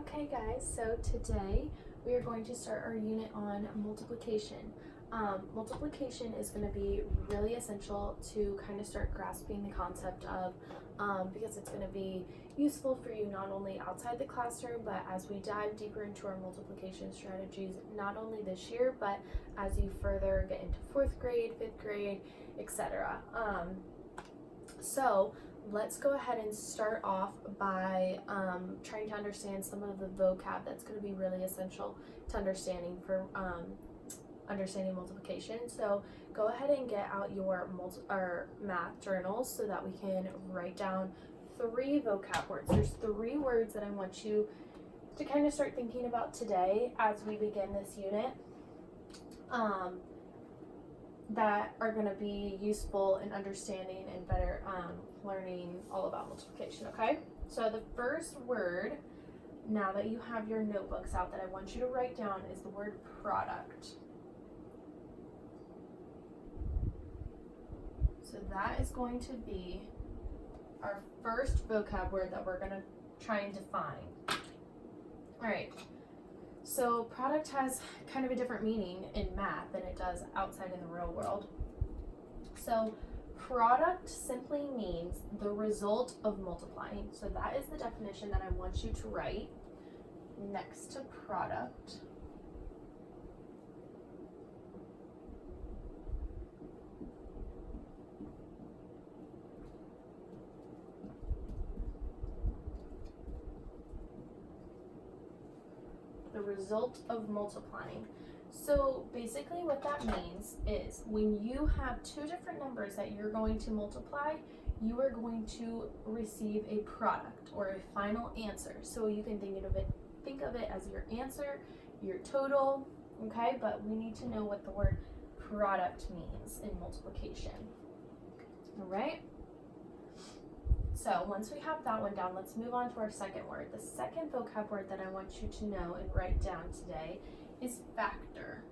Okay guys, so today we are going to start our unit on multiplication. Multiplication is going to be really essential to kind of start grasping the concept of, because it's going to be useful for you not only outside the classroom, but as we dive deeper into our multiplication strategies, not only this year, but as you further get into 4th grade, 5th grade, etc. So let's go ahead and start off by trying to understand some of the vocab that's going to be really essential to understanding for understanding multiplication. So go ahead and get out your math journals so that we can write down 3 vocab words. There's 3 words that I want you to kind of start thinking about today as we begin this unit. That are going to be useful in understanding and better learning all about multiplication, okay? So the first word, now that you have your notebooks out, that I want you to write down is the word product. So that is going to be our first vocab word that we're going to try and define. All right. So product has kind of a different meaning in math than it does outside in the real world. So product simply means the result of multiplying. So that is the definition that I want you to write next to product. The result of multiplying. So basically what that means is when you have 2 different numbers that you're going to multiply, you are going to receive a product or a final answer. So you can think of it as your answer, your total, okay? But we need to know what the word product means in multiplication. All right? So once we have that one down, let's move on to our second word. The second vocab word that I want you to know and write down today is factor.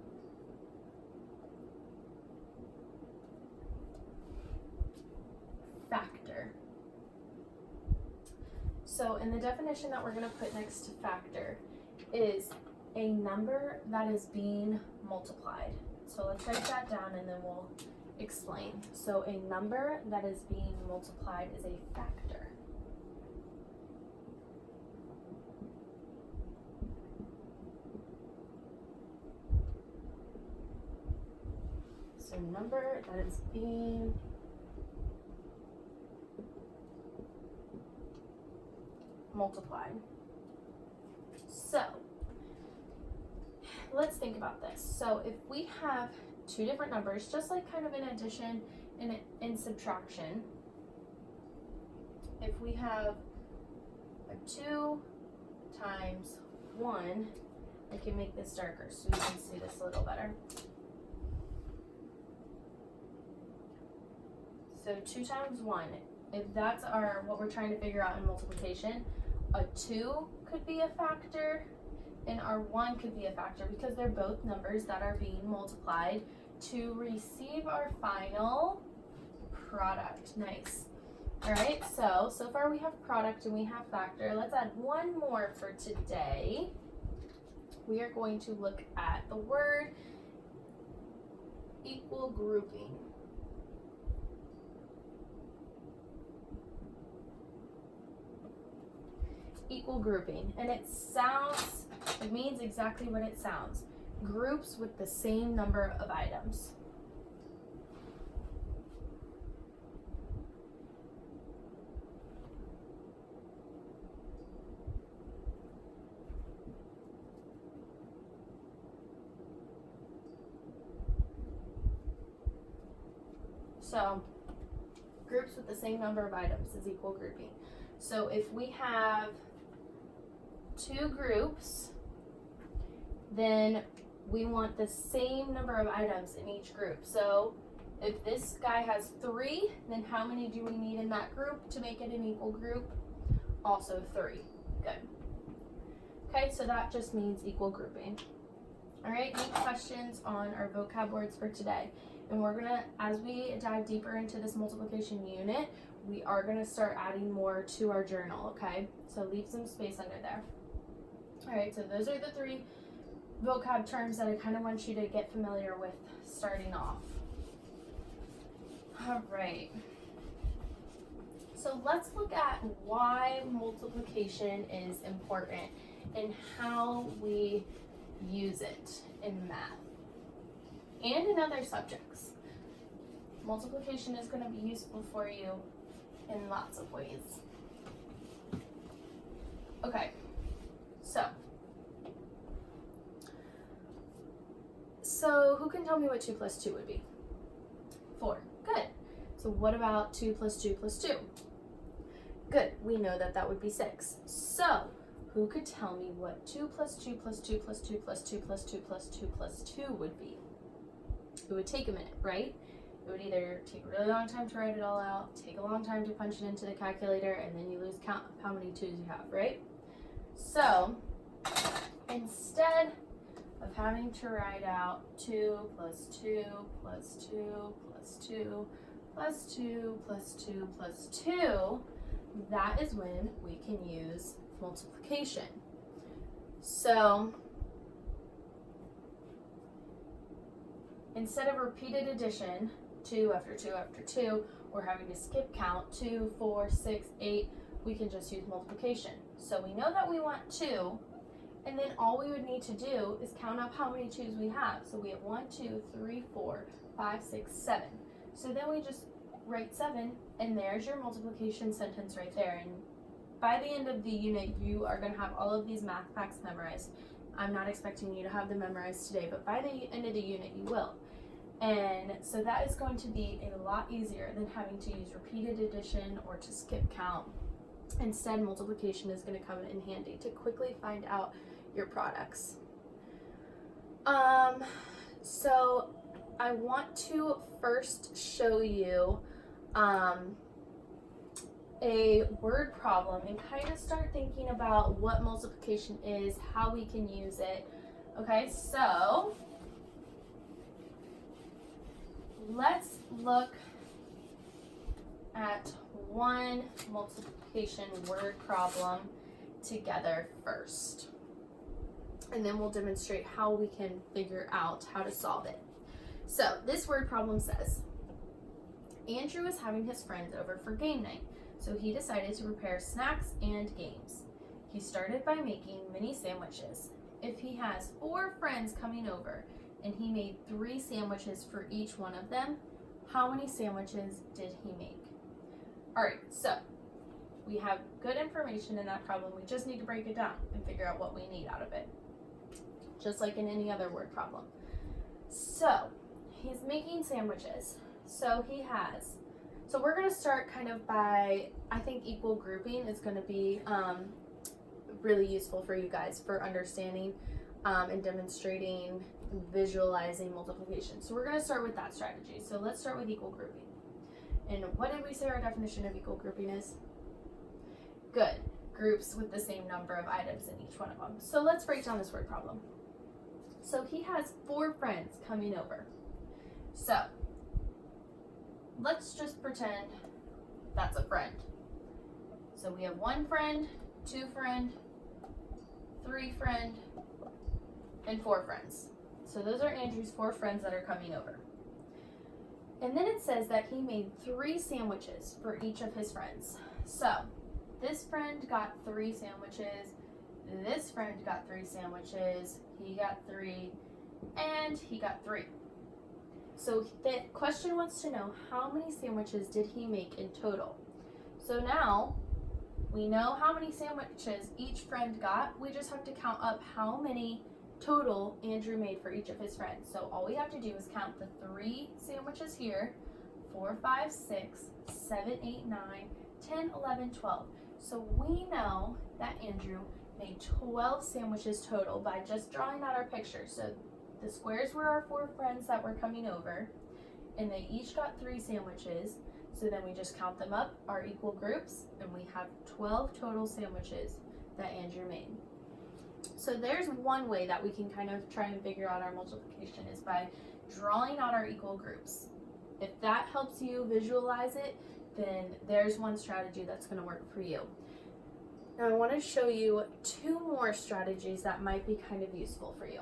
Factor. So in the definition that we're going to put next to factor is a number that is being multiplied. So let's write that down and then we'll explain. So a number that is being multiplied is a factor. So number that is being multiplied. So let's think about this. So if we have 2 different numbers, just like kind of in addition and in subtraction, if we have a 2 times 1, I can make this darker so you can see this a little better. So 2 times 1, if that's what we're trying to figure out in multiplication, a 2 could be a factor and our 1 could be a factor because they're both numbers that are being multiplied to receive our final product. Nice. All right, so far we have product and we have factor. Let's add one more for today. We are going to look at the word equal grouping. Equal grouping, and it means exactly what it sounds. Groups with the same number of items. So groups with the same number of items is equal grouping. So if we have 2 groups, then we want the same number of items in each group. So if this guy has 3, then how many do we need in that group to make it an equal group? Also 3. Good. Okay, so that just means equal grouping. All right, any questions on our vocab words for today? And we're gonna, as we dive deeper into this multiplication unit, we are gonna start adding more to our journal, okay? So leave some space under there. All right, so those are the 3 vocab terms that I kind of want you to get familiar with starting off. All right. So let's look at why multiplication is important and how we use it in math and in other subjects. Multiplication is going to be useful for you in lots of ways. Okay, so who can tell me what 2 plus 2 would be? 4. Good. So what about 2 plus 2 plus 2? Good. We know that that would be 6. So who could tell me what 2 plus 2 plus 2 plus 2 plus 2 plus 2 plus 2 plus 2 would be? It would take a minute, right? It would either take a really long time to write it all out, take a long time to punch it into the calculator, and then you lose count of how many 2's you have, right? So instead of having to write out 2 plus 2 plus 2 plus 2 plus 2 plus 2 plus 2, that is when we can use multiplication. So instead of repeated addition, 2 after 2 after 2, or having to skip count 2, 4, 6, 8, we can just use multiplication. So we know that we want 2, and then all we would need to do is count up how many 2's we have. So we have 1, 2, 3, 4, 5, 6, 7. So then we just write 7, and there's your multiplication sentence right there. And by the end of the unit, you are going to have all of these math facts memorized. I'm not expecting you to have them memorized today, but by the end of the unit, you will. And so that is going to be a lot easier than having to use repeated addition or to skip count. Instead, multiplication is going to come in handy to quickly find out your products. So I want to first show you a word problem and kind of start thinking about what multiplication is, how we can use it. Okay, so let's look at one multiplication word problem together first. And then we'll demonstrate how we can figure out how to solve it. So this word problem says, Andrew is having his friends over for game night, so he decided to prepare snacks and games. He started by making mini sandwiches. If he has 4 friends coming over and he made 3 sandwiches for each one of them, how many sandwiches did he make? All right, so we have good information in that problem. We just need to break it down and figure out what we need out of it, just like in any other word problem. So he's making sandwiches. So we're going to start kind of by, I think equal grouping is going to be really useful for you guys for understanding and demonstrating, visualizing multiplication. So we're going to start with that strategy. So let's start with equal grouping. And what did we say our definition of equal grouping is? Good. Groups with the same number of items in each one of them. So let's break down this word problem. So he has 4 friends coming over. So let's just pretend that's a friend. So we have 1 friend, 2 friend, 3 friend, and 4 friends. So those are Andrew's 4 friends that are coming over. And then it says that he made 3 sandwiches for each of his friends. So this friend got 3 sandwiches, this friend got 3 sandwiches, he got 3, and he got 3. So the question wants to know, how many sandwiches did he make in total? So now we know how many sandwiches each friend got. We just have to count up how many total Andrew made for each of his friends. So all we have to do is count the 3 sandwiches here, 4, 5, 6, 7, 8, 9, 10, 11, 12. So we know that Andrew made 12 sandwiches total by just drawing out our picture. So the squares were our 4 friends that were coming over, and they each got 3 sandwiches. So then we just count them up, our equal groups, and we have 12 total sandwiches that Andrew made. So there's one way that we can kind of try and figure out our multiplication, is by drawing out our equal groups. If that helps you visualize it, then there's one strategy that's going to work for you. Now I want to show you 2 more strategies that might be kind of useful for you.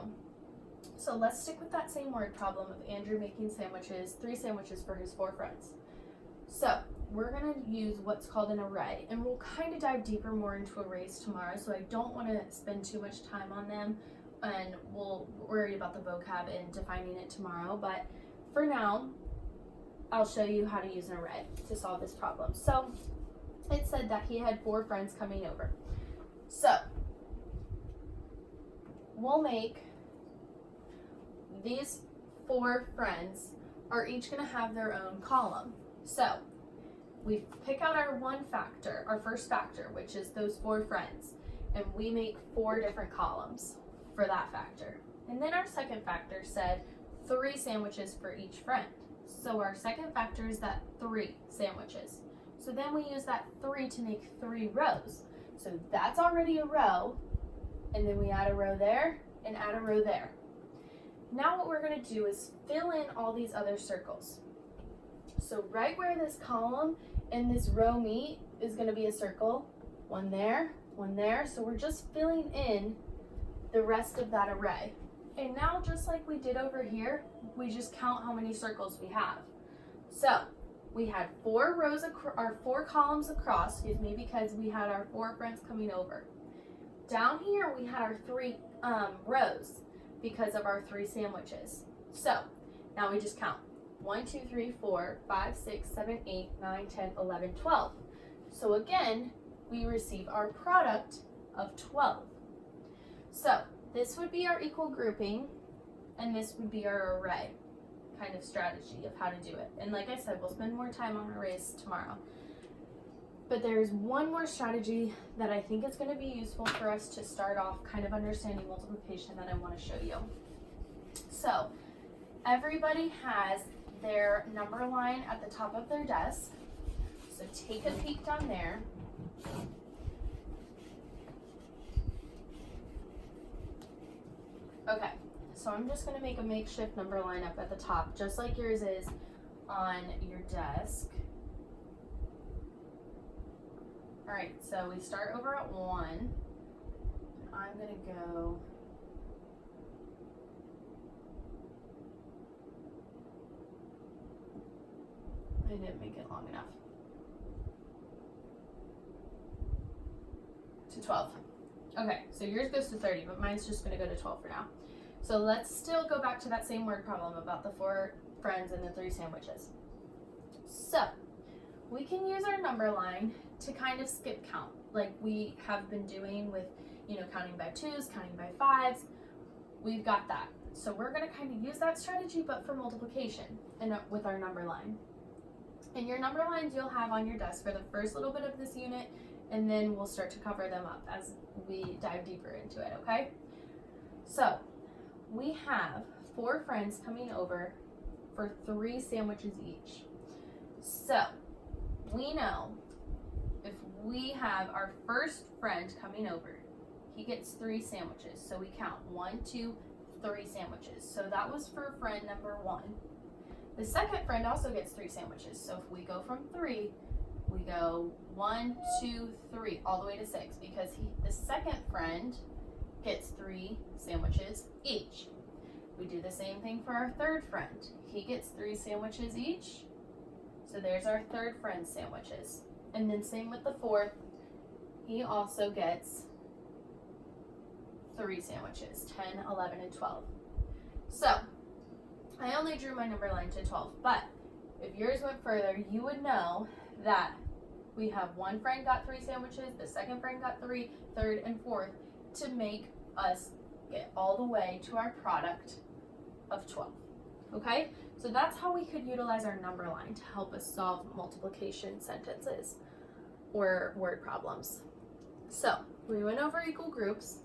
So let's stick with that same word problem of Andrew making 3 sandwiches for his 4 friends. So we're going to use what's called an array, and we'll kind of dive deeper more into arrays tomorrow, so I don't want to spend too much time on them, and we'll worry about the vocab and defining it tomorrow. But for now, I'll show you how to use an array to solve this problem. So it said that he had 4 friends coming over. So we'll make these 4 friends are each going to have their own column. So we pick out our first factor, which is those 4 friends, and we make 4 different columns for that factor. And then our second factor said 3 sandwiches for each friend. So our second factor is that 3 sandwiches. So then we use that 3 to make 3 rows. So that's already a row, and then we add a row there and add a row there. Now what we're going to do is fill in all these other circles. So right where this column and this row meet is going to be a circle. 1 there, 1 there. So we're just filling in the rest of that array. And now, just like we did over here, we just count how many circles we have. So we had 4 rows, or 4 columns across, because we had our 4 friends coming over. Down here we had our 3 rows because of our 3 sandwiches. So now we just count 1, 2, 3, 4, 5, 6, 7, 8, 9, 10, 11, 12. So again, we receive our product of 12. So this would be our equal grouping, and this would be our array kind of strategy of how to do it. And like I said, we'll spend more time on arrays tomorrow. But there's one more strategy that I think is going to be useful for us to start off kind of understanding multiplication that I want to show you. So everybody has their number line at the top of their desk. So take a peek down there. Okay, so I'm just going to make a makeshift number line up at the top, just like yours is on your desk. All right, so we start over at 1. I'm going to go I didn't make it long enough. To 12. Okay, so yours goes to 30, but mine's just going to go to 12 for now. So let's still go back to that same word problem about the 4 friends and the 3 sandwiches. So we can use our number line to kind of skip count, like we have been doing with, counting by 2s, counting by 5s. We've got that. So we're going to kind of use that strategy, but for multiplication and with our number line. And your number lines you'll have on your desk for the first little bit of this unit, and then we'll start to cover them up as we dive deeper into it, okay? So we have 4 friends coming over for 3 sandwiches each. So we know if we have our first friend coming over, he gets 3 sandwiches. So we count 1, 2, 3 sandwiches. So that was for friend number 1. The second friend also gets 3 sandwiches. So if we go from 3, we go 1, 2, 3, all the way to 6, because the second friend gets 3 sandwiches each. We do the same thing for our third friend. He gets 3 sandwiches each. So there's our third friend's sandwiches. And then same with the fourth. He also gets 3 sandwiches, 10, 11, and 12. So I only drew my number line to 12, but if yours went further, you would know that we have one friend got 3 sandwiches, the second friend got 3, third and fourth, to make us get all the way to our product of 12. Okay? So that's how we could utilize our number line to help us solve multiplication sentences or word problems. So we went over equal groups,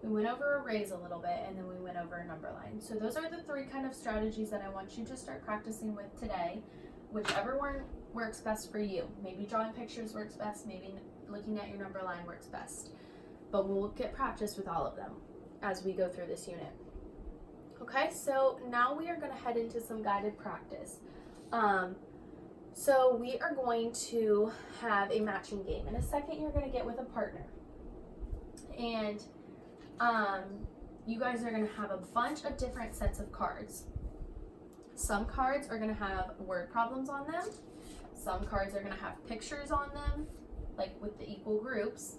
we went over arrays a little bit, and then we went over a number line. So those are the 3 kind of strategies that I want you to start practicing with today. Whichever one works best for you. Maybe drawing pictures works best, maybe looking at your number line works best. But we'll get practice with all of them as we go through this unit. Okay, so now we are going to head into some guided practice. So we are going to have a matching game. In a second, you're going to get with a partner. And you guys are going to have a bunch of different sets of cards. Some cards are going to have word problems on them. Some cards are going to have pictures on them, like with the equal groups.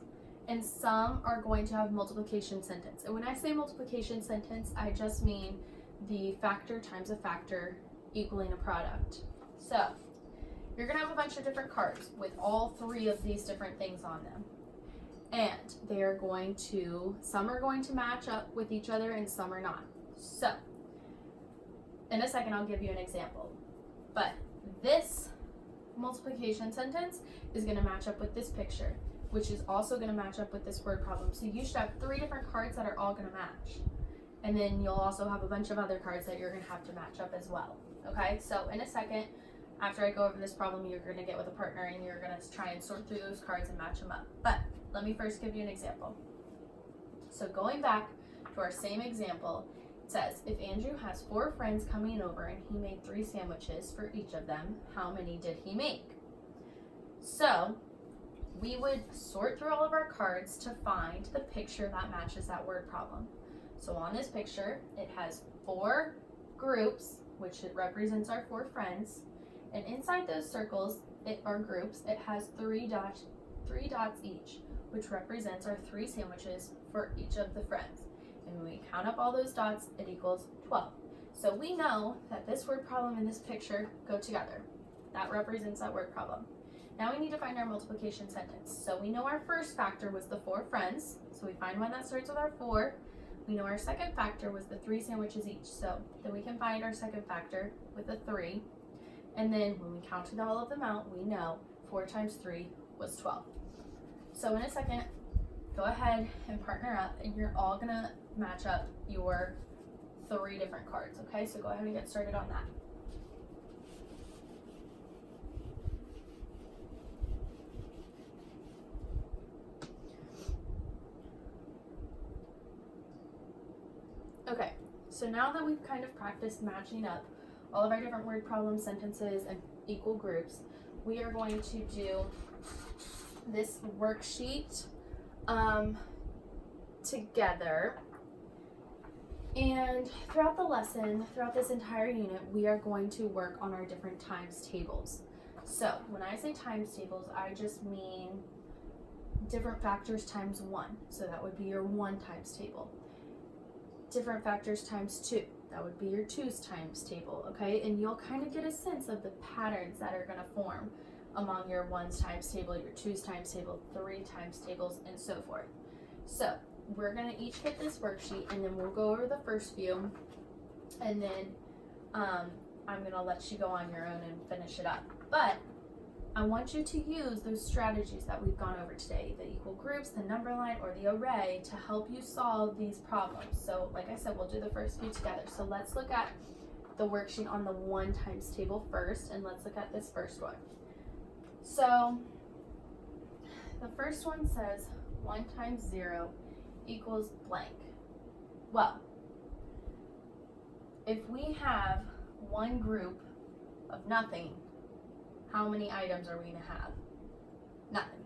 And some are going to have multiplication sentence. And when I say multiplication sentence, I just mean the factor times a factor equaling a product. So you're going to have a bunch of different cards with all three of these different things on them. And they are going to, some are going to match up with each other and some are not. So in a second, I'll give you an example. But this multiplication sentence is going to match up with this picture, which is also going to match up with this word problem. So you should have three different cards that are all going to match. And then you'll also have a bunch of other cards that you're going to have to match up as well. Okay, so in a second, after I go over this problem, you're going to get with a partner and you're going to try and sort through those cards and match them up. But let me first give you an example. So going back to our same example, it says, if Andrew has 4 friends coming over and he made 3 sandwiches for each of them, how many did he make? So we would sort through all of our cards to find the picture that matches that word problem. So on this picture, it has 4 groups, which it represents our 4 friends. And inside those circles, our groups, it has 3 dots each, which represents our 3 sandwiches for each of the friends. And when we count up all those dots, it equals 12. So we know that this word problem and this picture go together. That represents that word problem. Now we need to find our multiplication sentence. So we know our first factor was the 4 friends. So we find one that starts with our 4. We know our second factor was the 3 sandwiches each. So then we can find our second factor with a 3. And then when we counted all of them out, we know 4 times 3 was 12. So in a second, go ahead and partner up, and you're all gonna match up your 3 different cards, okay? So go ahead and get started on that. Okay, so now that we've kind of practiced matching up all of our different word problem sentences and equal groups, we are going to do this worksheet together. And throughout the lesson, throughout this entire unit, we are going to work on our different times tables. So when I say times tables, I just mean different factors times 1. So that would be your 1 times table. Different factors times 2. That would be your 2's times table, okay? And you'll kind of get a sense of the patterns that are going to form among your 1's times table, your 2's times table, 3 times tables, and so forth. So we're going to each get this worksheet, and then we'll go over the first few, and then I'm going to let you go on your own and finish it up. But I want you to use those strategies that we've gone over today, the equal groups, the number line, or the array, to help you solve these problems. So like I said, we'll do the first few together. So let's look at the worksheet on the 1 times table first, and let's look at this first one. So the first one says 1 times 0 equals blank. Well, if we have one group of nothing, how many items are we going to have? Nothing.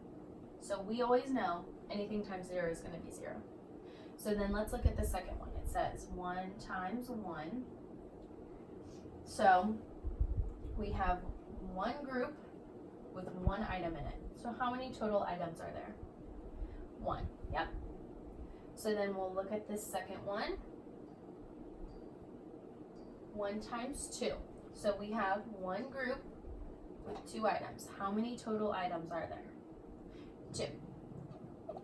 So we always know anything times 0 is going to be 0. So then let's look at the second one. It says 1 times 1. So we have one group with 1 item in it. So how many total items are there? 1. Yep. So then we'll look at this second one. 1 times 2. So we have one group with 2 items. How many total items are there? 2.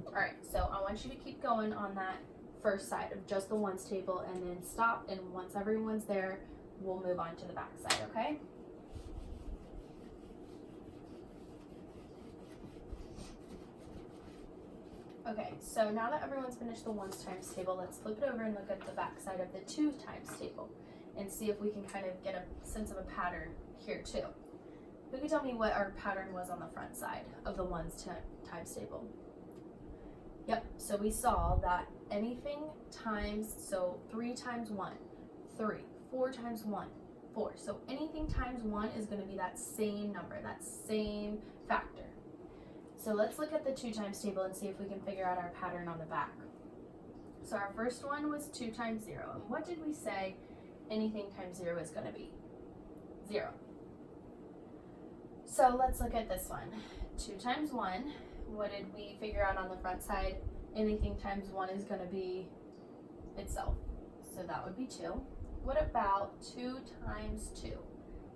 Alright, so I want you to keep going on that first side of just the 1's table, and then stop, and once everyone's there, we'll move on to the back side, okay? Okay, so now that everyone's finished the 1's times table, let's flip it over and look at the back side of the 2 times table and see if we can kind of get a sense of a pattern here too. Who can tell me what our pattern was on the front side of the 1's times table? Yep, so we saw that anything times, so 3 times 1, 3, 4 times 1, 4. So anything times 1 is going to be that same number, that same factor. So let's look at the 2 times table and see if we can figure out our pattern on the back. So our first one was 2 times 0. And what did we say anything times 0 is going to be? 0. So let's look at this one. 2 times 1. What did we figure out on the front side? Anything times 1 is going to be itself. So that would be 2. What about 2 times 2?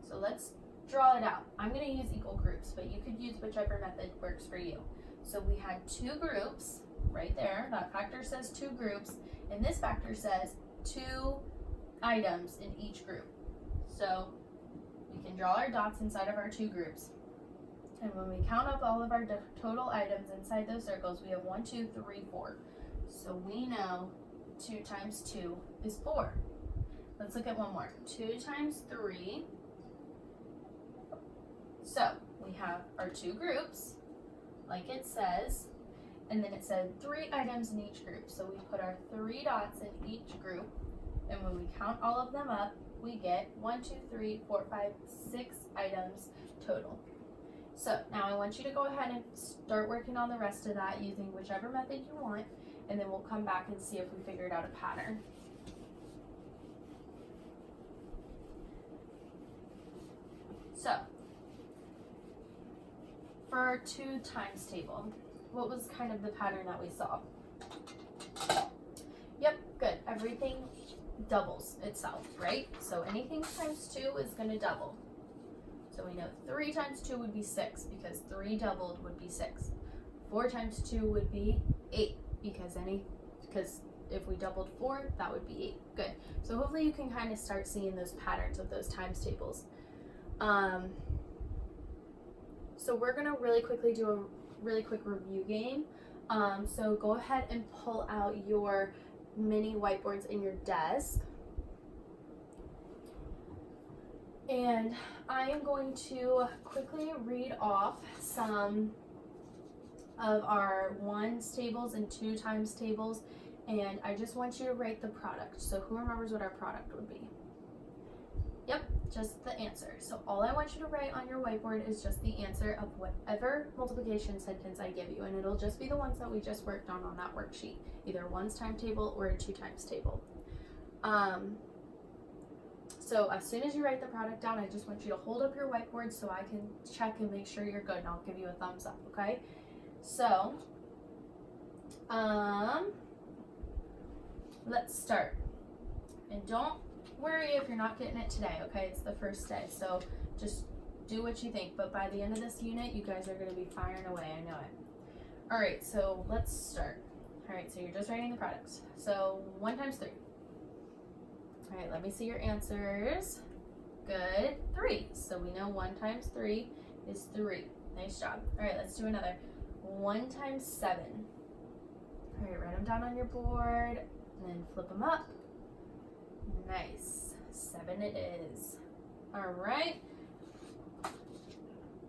So let's draw it out. I'm going to use equal groups, but you could use whichever method works for you. So we had 2 groups right there. That factor says 2 groups, and this factor says 2 items in each group. So we can draw our dots inside of our 2 groups. And when we count up all of our total items inside those circles, we have 1, 2, 3, 4. So we know 2 times 2 is 4. Let's look at one more. 2 times 3. So we have our 2 groups, like it says, and then it said 3 items in each group. So we put our 3 dots in each group, and when we count all of them up, we get 1, 2, 3, 4, 5, 6 items total. So now I want you to go ahead and start working on the rest of that using whichever method you want, and then we'll come back and see if we figured out a pattern. So for our 2 times table, what was kind of the pattern that we saw? Yep, good. Everything doubles itself, right? So anything times 2 is going to double. So we know 3 times 2 would be 6 because 3 doubled would be 6. 4 times 2 would be 8 because if we doubled 4, that would be 8. Good. So hopefully you can kind of start seeing those patterns of those times tables. So we're going to really quickly do a really quick review game. So go ahead and pull out your mini whiteboards in your desk. And I am going to quickly read off some of our 1s tables and 2 times tables, and I just want you to write the product. So who remembers what our product would be? Yep, just the answer. So all I want you to write on your whiteboard is just the answer of whatever multiplication sentence I give you, and it'll just be the ones that we just worked on that worksheet, either 1's times table or a 2 times table. So as soon as you write the product down, I just want you to hold up your whiteboard so I can check and make sure you're good, and I'll give you a thumbs up, okay? So, let's start. And don't worry if you're not getting it today, okay? It's the first day, so just do what you think. But by the end of this unit, you guys are going to be firing away, I know it. All right, so let's start. All right, so you're just writing the products. So 1 times 3. All right, let me see your answers. Good, 3. So we know 1 times 3 is 3. Nice job. All right, let's do another. 1 times 7. All right, write them down on your board and then flip them up. Nice. 7 it is. All right.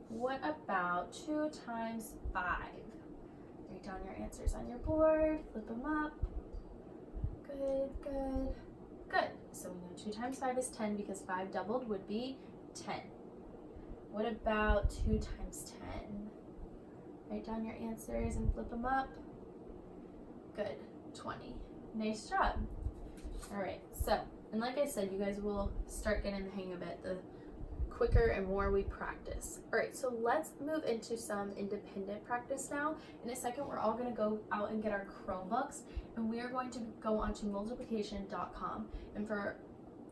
What about 2 times 5? Write down your answers on your board, flip them up. Good, good, good. So we know 2 times 5 is 10 because 5 doubled would be 10. What about 2 times 10? Write down your answers and flip them up. Good, 20. Nice job. All right, so, and like I said, you guys will start getting the hang of it the quicker and more we practice. All right, so let's move into some independent practice now. In a second, we're all gonna go out and get our Chromebooks, and we are going to go onto multiplication.com. And for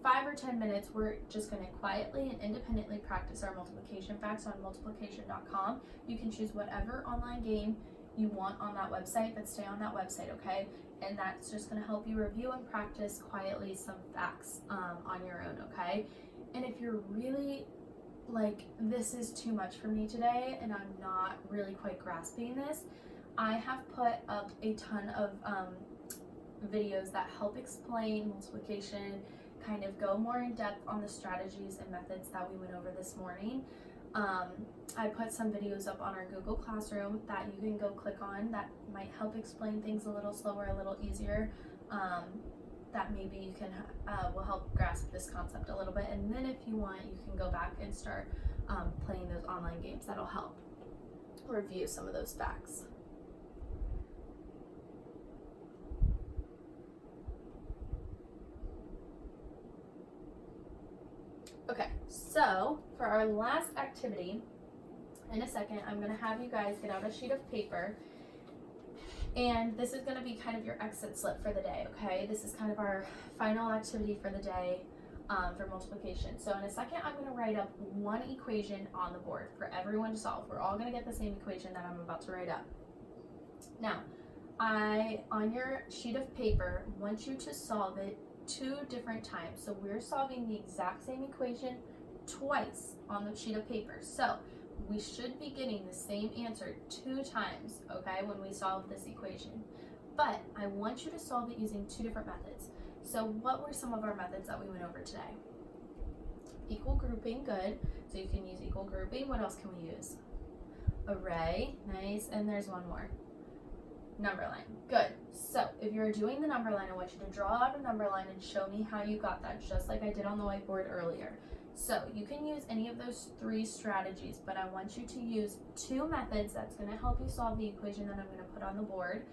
5 or 10 minutes, we're just going to quietly and independently practice our multiplication facts on multiplication.com. You can choose whatever online game you want on that website, but stay on that website, okay? And that's just going to help you review and practice quietly some facts on your own, okay? And if you're really like, this is too much for me today and I'm not really quite grasping this, I have put up a ton of videos that help explain multiplication, kind of go more in depth on the strategies and methods that we went over this morning. I put some videos up on our Google Classroom that you can go click on that might help explain things a little slower, a little easier, that maybe you can will help grasp this concept a little bit. And then if you want, you can go back and start playing those online games. That'll help. review some of those facts. Okay, so for our last activity, in a second, I'm going to have you guys get out a sheet of paper, and this is going to be kind of your exit slip for the day, okay? This is kind of our final activity for the day for multiplication. So in a second, I'm going to write up one equation on the board for everyone to solve. We're all going to get the same equation that I'm about to write up. Now, on your sheet of paper, want you to solve it 2 different times. So we're solving the exact same equation twice on the sheet of paper. So we should be getting the same answer 2 times, okay, when we solve this equation. But I want you to solve it using 2 different methods. So what were some of our methods that we went over today? Equal grouping, good. So you can use equal grouping. What else can we use? Array, nice. And there's one more. Number line, good. So if you're doing the number line, I want you to draw out a number line and show me how you got that, just like I did on the whiteboard earlier. So you can use any of those 3 strategies, but I want you to use 2 methods that's going to help you solve the equation that I'm going to put on the board.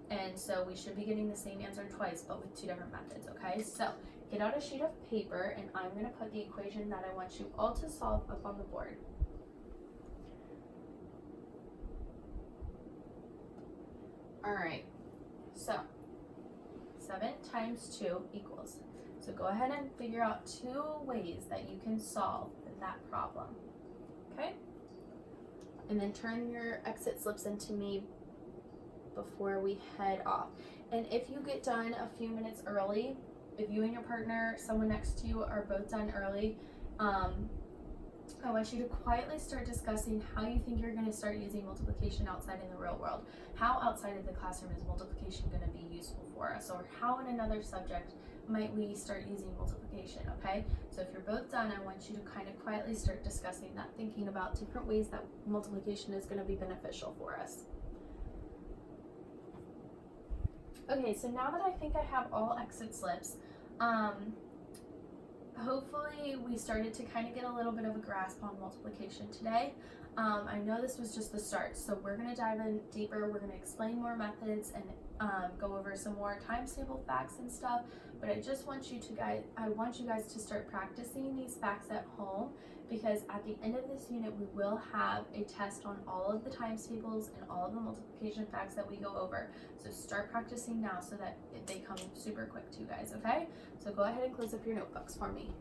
And so we should be getting the same answer twice, but with 2 different methods, okay? So get out a sheet of paper, and I'm going to put the equation that I want you all to solve up on the board. All right, so 7 times 2 equals. So go ahead and figure out 2 ways that you can solve that problem, okay? And then turn your exit slips into me before we head off. And if you get done a few minutes early, if you and your partner, someone next to you, are both done early, I want you to quietly start discussing how you think you're going to start using multiplication outside in the real world. How outside of the classroom is multiplication going to be useful for us? Or how in another subject might we start using multiplication, okay? So if you're both done, I want you to kind of quietly start discussing that, thinking about different ways that multiplication is going to be beneficial for us. Okay, so now that I think I have all exit slips, hopefully we started to kind of get a little bit of a grasp on multiplication today. I know this was just the start, so we're going to dive in deeper. We're going to explain more methods and go over some more times table facts and stuff. But I just want you guys to start practicing these facts at home, because at the end of this unit we will have a test on all of the times tables and all of the multiplication facts that we go over. So start practicing now so that they come super quick to you guys, okay? So go ahead and close up your notebooks for me.